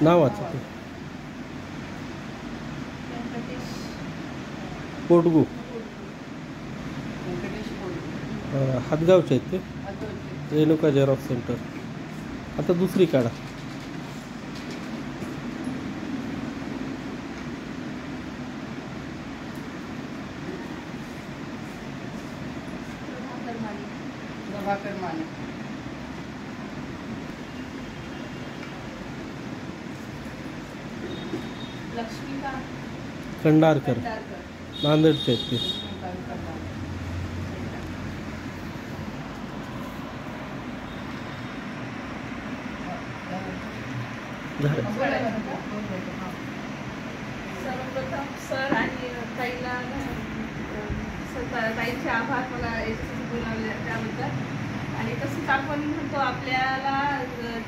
नावाचं ते पोटगू हातगावचे आहेत ते रेणुका झेरॉक्स सेंटर. आता दुसरी काढा. प्रभाकर माने. लक्ष्मीकांत खंडारकर नांदेडचे आहेत ते. सर्वप्रथम सर आणि ताईला ताईचे आभार मला याच्यासाठी बोलावले त्याबद्दल. आणि तसंच आपण म्हणतो आपल्याला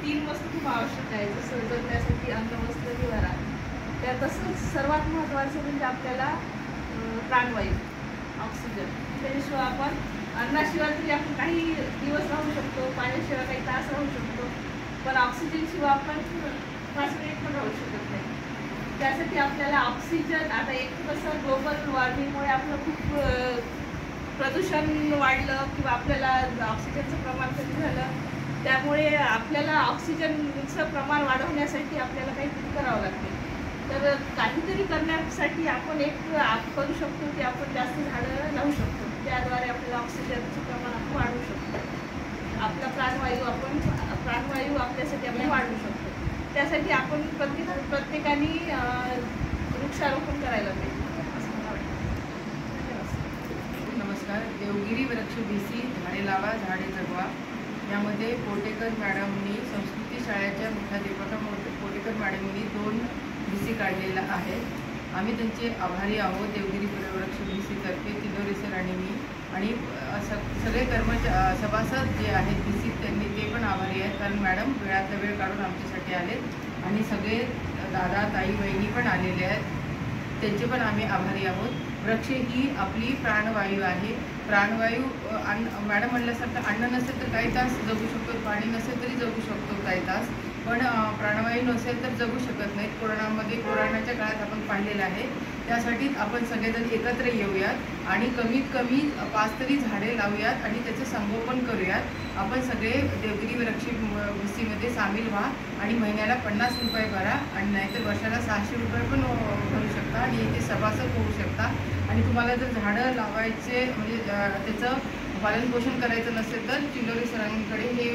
3 वस्तू खूप आवश्यक आहे, जसं जगण्यासाठी अन्न वस्त्र निवारा. त्या तसंच सर्वात महत्त्वाचं म्हणजे आपल्याला प्राणवायू ऑक्सिजन. त्याच्याशिवाय आपण अन्नाशिवाय तरी आपण काही दिवस राहू शकतो, पाण्याशिवाय काही तास राहू शकतो, पण ऑक्सिजनशिवाय आपण 5 मिनिट पण राहू शकत नाही. त्यासाठी आपल्याला ऑक्सिजन, आता एक कसं ग्लोबल वॉर्मिंगमुळे आपलं खूप प्रदूषण वाढलं किंवा आपल्याला ऑक्सिजनचं प्रमाण कमी झालं, त्यामुळे आपल्याला ऑक्सिजनचं प्रमाण वाढवण्यासाठी आपल्याला काहीतरी करावं लागते. तर काहीतरी करण्यासाठी आपण करू शकतो की आपण जास्त झाडं लावू शकतो. त्याद्वारे आपल्याला ऑक्सिजनचं प्रमाण आपण वाढवू शकतो. आपला प्राणवायू आपल्यासाठी आपण वाढवू शकतो. त्यासाठी आपण प्रत्येकाने वृक्षारोपण करायला पाहिजे असं मला वाटतं. नमस्कार. देवगिरी वृक्ष BC झाडे लावा झाडे जगवा यामध्ये पोटेकर मॅडमनी संस्कृती शाळेच्या मुख्याध्यापिका पोटेकर मॅडमनी 2 BC काढलेला आहे. आम्ही त्यांचे आभारी आहोत. देवगिरी वृक्ष BC तर्फे तिलोरी सर आणि मी आणि सगळे सभासद जे आहेत BC त्यांनी ते पण आभारी आहेत, कारण मॅडम वेळातला वेळ काढून आमच्यासाठी आलेत आणि सगळे दादा ताई बहिणी पण आलेले आहेत, त्यांचे पण आम्ही आभारी आहोत. वृक्ष ही आपली प्राणवायू आहे. प्राणवायू मॅडम म्हणल्यासारखं अन्न नसेल तर काही तास जगू शकतो, पाणी नसेल तरी जगू शकतो काही तास, पण प्राणवायू नसेल तर जगू शकत नाहीत. कोरोनाच्या काळात आपण पाहिलेलं आहे. त्यासाठी आपण सगळेजण एकत्र येऊयात आणि कमीत कमी 5 तरी झाडे लावूयात आणि त्याचं संगोपन करूयात. आपण सगळे देवगिरी वृक्ष BCमध्ये सामील व्हा आणि महिन्याला 50 रुपये भरा आणि नाहीतर वर्षाला 600 रुपये पण भरू शकता आणि इथे सभासद होऊ शकता. आणि तुम्हाला जर झाडं लावायचे म्हणजे त्याचं पालनपोषण करायचं नसेल तर चिलोरी सरांकडे हे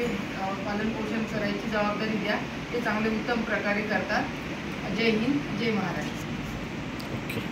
पालनपोषण करायची जबाबदारी द्या. ते चांगले उत्तम प्रकारे करतात. जय हिंद, जय महाराष्ट्र.